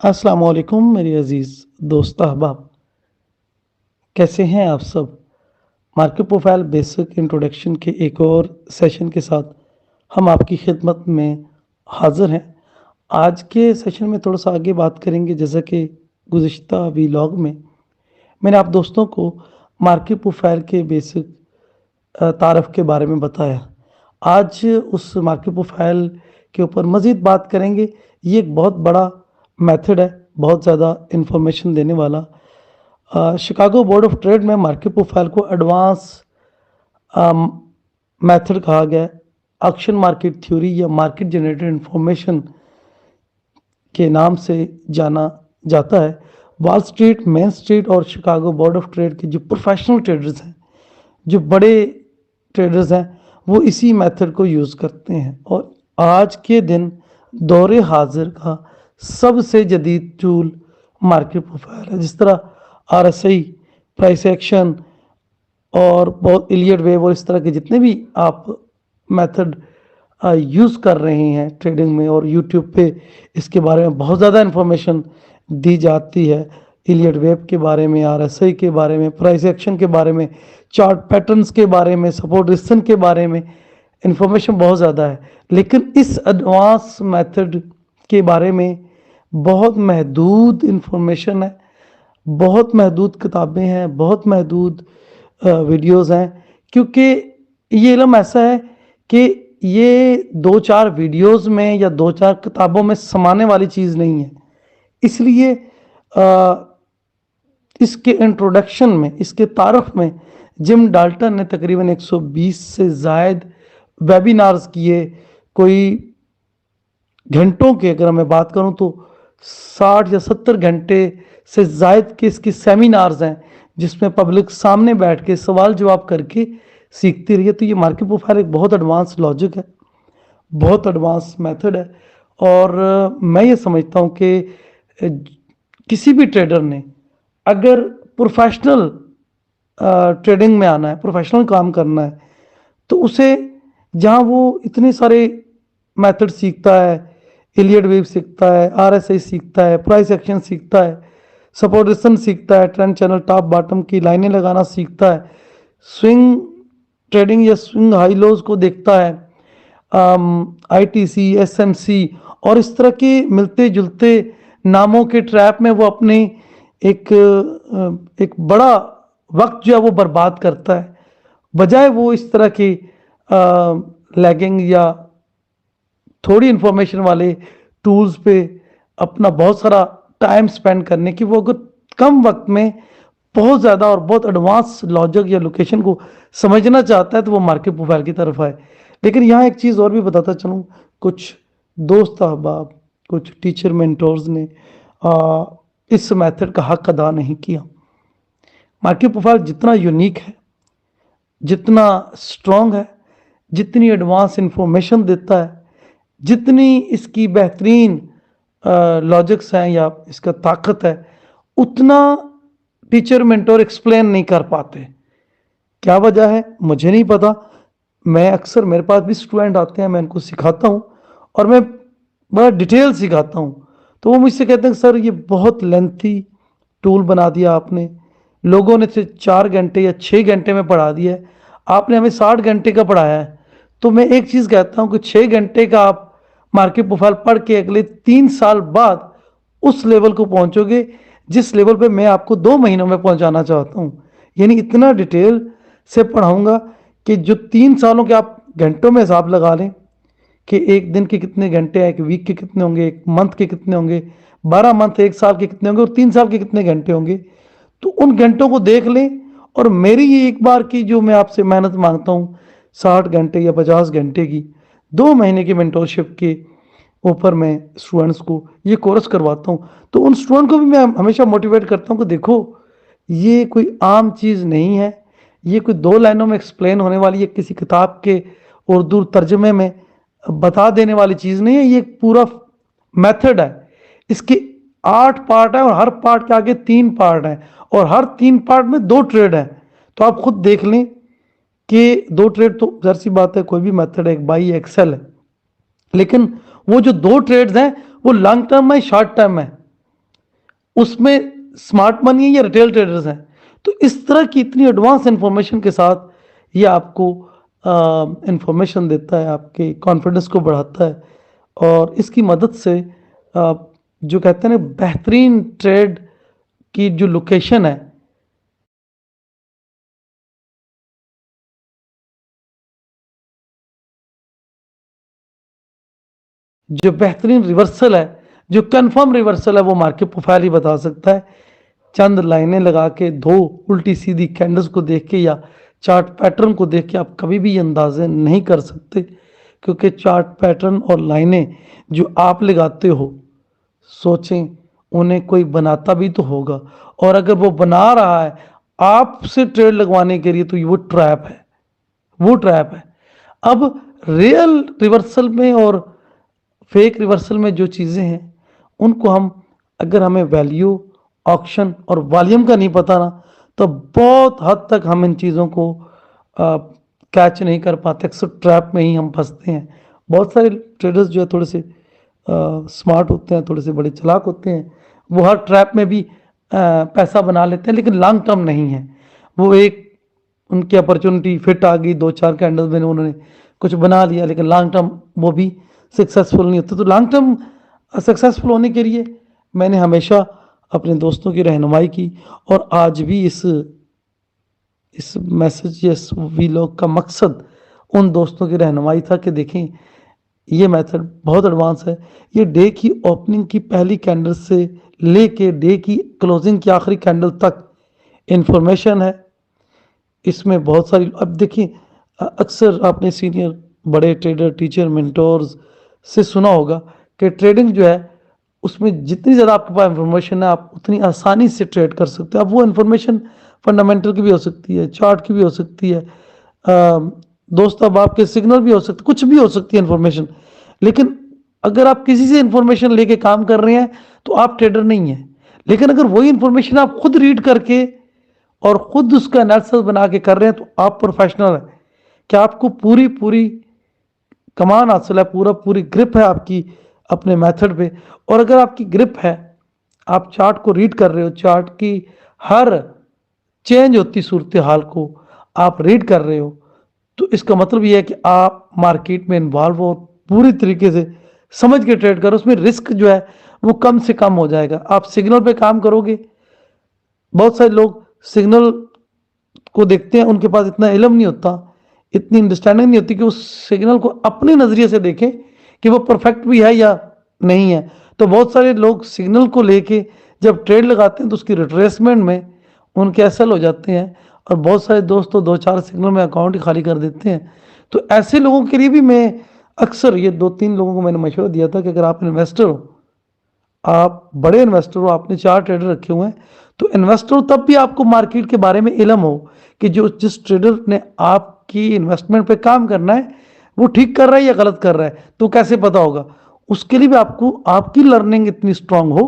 अस्सलाम वालेकुम मेरे अज़ीज़ दोस्त अहबाब, कैसे हैं आप सब? मार्केट प्रोफाइल बेसिक इंट्रोडक्शन के एक और सेशन के साथ हम आपकी खिदमत में हाज़िर हैं। आज के सेशन में थोड़ा-सा आगे बात करेंगे, जैसा कि गुज़िश्ता व्लॉग में मैंने आप दोस्तों को मार्केट प्रोफाइल के बेसिक तारफ़ के बारे में बताया। आज उस मार्केट प्रोफाइल के ऊपर मज़ीद बात करेंगे। ये एक बहुत बड़ा मेथड है, बहुत ज़्यादा इन्फॉर्मेशन देने वाला। शिकागो बोर्ड ऑफ ट्रेड में मार्केट प्रोफाइल को एडवांस मेथड कहा गया है। ऑक्शन मार्केट थ्योरी या मार्केट जनरेटेड इन्फॉर्मेशन के नाम से जाना जाता है। वॉल स्ट्रीट, मेन स्ट्रीट और शिकागो बोर्ड ऑफ ट्रेड के जो प्रोफेशनल ट्रेडर्स हैं, जो बड़े ट्रेडर्स हैं, वो इसी मेथड को यूज़ करते हैं। और आज के दिन दौरे हाजिर का सबसे जदीद टूल मार्केट प्रोफाइल है। जिस तरह आरएसआई, प्राइस एक्शन और बहुत इलियट वेव और इस तरह के जितने भी आप मेथड यूज़ कर रहे हैं ट्रेडिंग में, और यूट्यूब पे इसके बारे में बहुत ज़्यादा इन्फॉर्मेशन दी जाती है। इलियट वेव के बारे में, आरएसआई के बारे में, प्राइस एक्शन के बारे में, चार्ट पैटर्न्स के बारे में, सपोर्ट रेजिस्टेंस के बारे में इन्फॉर्मेशन बहुत ज़्यादा है। लेकिन इस एडवांस मेथड के बारे में बहुत महदूद इन्फॉर्मेशन है, बहुत महदूद किताबें हैं, बहुत महदूद वीडियोस हैं, क्योंकि ये इल्म ऐसा है कि ये 2-4 वीडियोस में या 2-4 किताबों में समाने वाली चीज़ नहीं है। इसलिए इसके इंट्रोडक्शन में, इसके तारफ़ में जिम डाल्टन ने तकरीबन 120 से ज़ायद वेबिनार्स किए। कोई घंटों के, अगर मैं बात करूं तो 60 या 70 घंटे से ज़ायद के इसके सेमिनार्स हैं, जिसमें पब्लिक सामने बैठ के सवाल जवाब करके सीखती रही है। तो ये मार्केट प्रोफाइल एक बहुत एडवांस लॉजिक है, बहुत एडवांस मेथड है। और मैं ये समझता हूँ कि किसी भी ट्रेडर ने अगर प्रोफेशनल ट्रेडिंग में आना है, प्रोफेशनल काम करना है, तो उसे जहाँ वो इतने सारे मेथड सीखता है, इलियट वेव सीखता है, आरएसआई सीखता है, प्राइस एक्शन सीखता है, सपोर्ट रेजिस्टेंस सीखता है, ट्रेंड चैनल टॉप बॉटम की लाइनें लगाना सीखता है, स्विंग ट्रेडिंग या स्विंग हाई लोज को देखता है, आईटीसी, एसएमसी और इस तरह के मिलते जुलते नामों के ट्रैप में वो अपने एक बड़ा वक्त जो है वो बर्बाद करता है, बजाय वो इस तरह की लैगिंग या थोड़ी इन्फॉर्मेशन वाले टूल्स पे अपना बहुत सारा टाइम स्पेंड करने की। वो अगर कम वक्त में बहुत ज़्यादा और बहुत एडवांस लॉजिक या लोकेशन को समझना चाहता है तो वो मार्केट प्रोफाइल की तरफ आए। लेकिन यहाँ एक चीज़ और भी बताता चलूँ, कुछ दोस्त अहबाब, कुछ टीचर मेंटोर्स ने इस मेथड का हक अदा नहीं किया। मार्केट प्रोफाइल जितना यूनिक है, जितना स्ट्रॉन्ग है, जितनी एडवांस इंफॉर्मेशन देता है, जितनी इसकी बेहतरीन लॉजिक्स हैं या इसका ताकत है, उतना टीचर मेंटोर एक्सप्लेन नहीं कर पाते। क्या वजह है मुझे नहीं पता। मैं अक्सर, मेरे पास भी स्टूडेंट आते हैं, मैं उनको सिखाता हूँ और मैं बड़ा डिटेल सिखाता हूँ, तो वो मुझसे कहते हैं सर ये बहुत लेंथी टूल बना दिया आपने, लोगों ने से 4 घंटे या 6 घंटे में पढ़ा दिया है, आपने हमें 60 घंटे का पढ़ाया है। तो मैं एक चीज़ कहता हूँ कि 6 घंटे का आप मार्केट प्रोफाइल पढ़ के अगले 3 साल बाद उस लेवल को पहुंचोगे जिस लेवल पे मैं आपको 2 महीनों में पहुंचाना चाहता हूँ। यानी इतना डिटेल से पढ़ाऊंगा कि जो 3 सालों के आप घंटों में हिसाब लगा लें कि एक दिन के कितने घंटे हैं, एक वीक के कितने होंगे, एक मंथ के कितने होंगे, 12 मंथ एक साल के कितने होंगे और 3 साल के कितने घंटे होंगे। तो उन घंटों को देख लें और मेरी ये एक बार की जो मैं आपसे मेहनत मांगता हूँ 60 घंटे या 50 घंटे की, 2 महीने की मेंटोरशिप के ऊपर मैं स्टूडेंट्स को ये कोर्स करवाता हूँ। तो उन स्टूडेंट को भी मैं हमेशा मोटिवेट करता हूँ कि देखो ये कोई आम चीज़ नहीं है, ये कोई 2 लाइनों में एक्सप्लेन होने वाली है, किसी किताब के उर्दू तर्जमे में बता देने वाली चीज़ नहीं है। ये पूरा मेथड है, इसके 8 पार्ट है और हर पार्ट के आगे 3 पार्ट हैं और हर 3 पार्ट में 2 ट्रेड हैं। तो आप खुद देख लें कि 2 ट्रेड तो ज़ाहिर सी बात है, कोई भी मेथड है, एक बाई एक्सेल है, लेकिन वो जो 2 ट्रेड्स हैं वो लॉन्ग टर्म है, शॉर्ट टर्म है। उसमें स्मार्ट मनी है या रिटेल ट्रेडर्स हैं। तो इस तरह की इतनी एडवांस इंफॉर्मेशन के साथ ये आपको इंफॉर्मेशन देता है, आपके कॉन्फिडेंस को बढ़ाता है, और इसकी मदद से जो कहते हैं ना बेहतरीन ट्रेड की जो लोकेशन है, जो बेहतरीन रिवर्सल है, जो कंफर्म रिवर्सल है, वो मार्केट प्रोफाइल ही बता सकता है। चंद लाइनें लगा के, दो उल्टी सीधी कैंडल्स को देख के या चार्ट पैटर्न को देख के आप कभी भी अंदाजे नहीं कर सकते, क्योंकि चार्ट पैटर्न और लाइनें जो आप लगाते हो, सोचें उन्हें कोई बनाता भी तो होगा, और अगर वो बना रहा है आपसे ट्रेड लगवाने के लिए, तो वो ट्रैप है, वो ट्रैप है। अब रियल रिवर्सल में और फेक रिवर्सल में जो चीज़ें हैं, उनको हम, अगर हमें वैल्यू, ऑक्शन और वॉल्यूम का नहीं पता ना, तो बहुत हद तक हम इन चीज़ों को कैच नहीं कर पाते, अक्सर ट्रैप में ही हम फंसते हैं। बहुत सारे ट्रेडर्स जो है थोड़े से स्मार्ट होते हैं, थोड़े से बड़े चालाक होते हैं, वो हर ट्रैप में भी पैसा बना लेते हैं, लेकिन लॉन्ग टर्म नहीं है। वो एक, उनकी अपॉर्चुनिटी फिट आ गई, दो चार कैंडल में उन्होंने कुछ बना लिया, लेकिन लॉन्ग टर्म वो भी सक्सेसफुल नहीं होते। तो लॉन्ग टर्म सक्सेसफुल होने के लिए मैंने हमेशा अपने दोस्तों की रहनुमाई की, और आज भी इस मैसेज या इस वीलॉग का मकसद उन दोस्तों की रहनुमाई था कि देखें ये मेथड बहुत एडवांस है। ये डे की ओपनिंग की पहली कैंडल से लेके डे की क्लोजिंग की आखिरी कैंडल तक इंफॉर्मेशन है। इसमें बहुत सारी, अब देखिए अक्सर आपने सीनियर बड़े ट्रेडर, टीचर, मेंटोर्स से सुना होगा कि ट्रेडिंग जो है उसमें जितनी ज़्यादा आपके पास इंफॉर्मेशन है, आप उतनी आसानी से ट्रेड कर सकते हैं। अब वो इंफॉर्मेशन फंडामेंटल की भी हो सकती है, चार्ट की भी हो सकती है, दोस्त अब आपके सिग्नल भी हो सकते, कुछ भी हो सकती है इंफॉर्मेशन। लेकिन अगर आप किसी से इंफॉर्मेशन लेके काम कर रहे हैं तो आप ट्रेडर नहीं हैं। लेकिन अगर वही इंफॉर्मेशन आप खुद रीड करके और खुद उसका एनालिसिस बना के कर रहे हैं, तो आप प्रोफेशनल हैं, कि आपको पूरी पूरी कमान हासिल है, पूरी ग्रिप है आपकी अपने मेथड पे। और अगर आपकी ग्रिप है, आप चार्ट को रीड कर रहे हो, चार्ट की हर चेंज होती सूरत हाल को आप रीड कर रहे हो, तो इसका मतलब ये है कि आप मार्केट में इन्वॉल्व हो, पूरी तरीके से समझ के ट्रेड करो, उसमें रिस्क जो है वो कम से कम हो जाएगा। आप सिग्नल पे काम करोगे, बहुत सारे लोग सिग्नल को देखते हैं, उनके पास इतना इल्म नहीं होता, इतनी अंडरस्टैंडिंग नहीं होती कि उस सिग्नल को अपने नज़रिए से देखें कि वो परफेक्ट भी है या नहीं है। तो बहुत सारे लोग सिग्नल को लेके जब ट्रेड लगाते हैं तो उसकी रिट्रेसमेंट में उनके एसएल हो जाते हैं, और बहुत सारे दोस्त तो दो चार सिग्नल में अकाउंट ही खाली कर देते हैं। तो ऐसे लोगों के लिए भी मैं अक्सर ये दो तीन लोगों को मैंने मशवरा दिया था कि अगर आप इन्वेस्टर हो, आप बड़े इन्वेस्टर हो, आपने चार ट्रेडर रखे हुए हैं, तो इन्वेस्टर हो तब भी आपको मार्केट के बारे में इल्म हो कि जो जिस ट्रेडर ने आपकी इन्वेस्टमेंट पे काम करना है वो ठीक कर रहा है या गलत कर रहा है, तो कैसे पता होगा? उसके लिए भी आपको आपकी लर्निंग इतनी स्ट्रांग हो,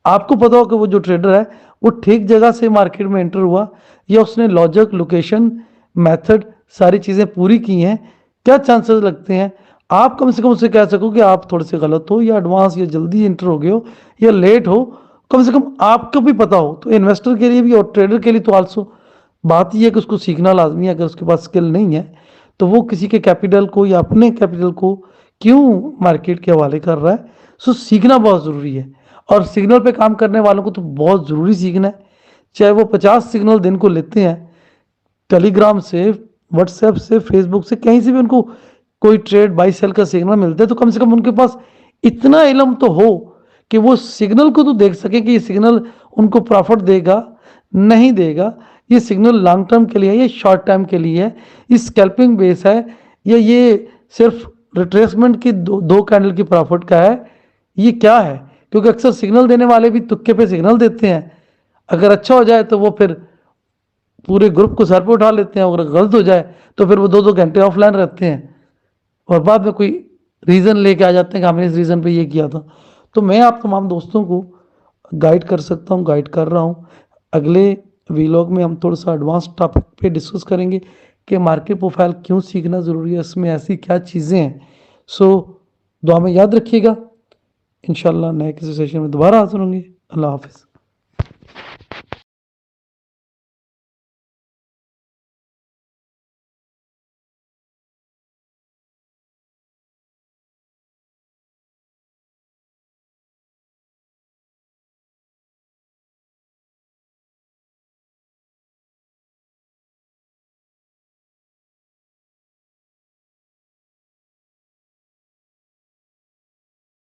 आपको पता हो कि वो जो ट्रेडर है वो ठीक जगह से मार्केट में एंटर हुआ, या उसने लॉजिक, लोकेशन, मेथड सारी चीज़ें पूरी की हैं, क्या चांसेस लगते हैं आप कम से कम उससे कह सको कि आप थोड़े से गलत हो, या एडवांस, या जल्दी एंटर हो गए हो, या लेट हो, कम से कम आपको भी पता हो। तो इन्वेस्टर के लिए भी और ट्रेडर के लिए तो आल्सो बात यह है कि उसको सीखना लाजमी है। अगर उसके पास स्किल नहीं है तो वो किसी के कैपिटल को या अपने कैपिटल को क्यों मार्केट के हवाले कर रहा है। सो सीखना बहुत ज़रूरी है, और सिग्नल पे काम करने वालों को तो बहुत ज़रूरी सीखना है। चाहे वो 50 सिग्नल दिन को लेते हैं, टेलीग्राम से, व्हाट्सएप से, फेसबुक से, कहीं से भी उनको कोई ट्रेड बाई सेल का सिग्नल मिलता है, तो कम से कम उनके पास इतना इल्म तो हो कि वो सिग्नल को तो देख सके कि ये सिग्नल उनको प्रॉफिट देगा नहीं देगा, ये सिग्नल लॉन्ग टर्म के लिए है या शॉर्ट टर्म के लिए है, ये स्कैल्पिंग बेस है या ये सिर्फ रिट्रेसमेंट की दो कैंडल की प्रॉफिट का है, ये क्या है। क्योंकि अक्सर सिग्नल देने वाले भी तुक्के पे सिग्नल देते हैं, अगर अच्छा हो जाए तो वो फिर पूरे ग्रुप को सर पे उठा लेते हैं, अगर गलत हो जाए तो फिर वो 2-2 घंटे ऑफलाइन रहते हैं, और बाद में कोई रीज़न लेके आ जाते हैं कि हमने इस रीज़न पे ये किया था। तो मैं आप तमाम दोस्तों को गाइड कर सकता हूँ, गाइड कर रहा हूँ। अगले वीलॉग में हम थोड़ा सा एडवांस टॉपिक पे डिस्कस करेंगे कि मार्केट प्रोफाइल क्यों सीखना ज़रूरी है, इसमें ऐसी क्या चीज़ें हैं। सो दुआ में याद रखिएगा, इंशाल्लाह नए किसी सेशन में दोबारा हाजिर होंगे। अल्लाह हाफिज़।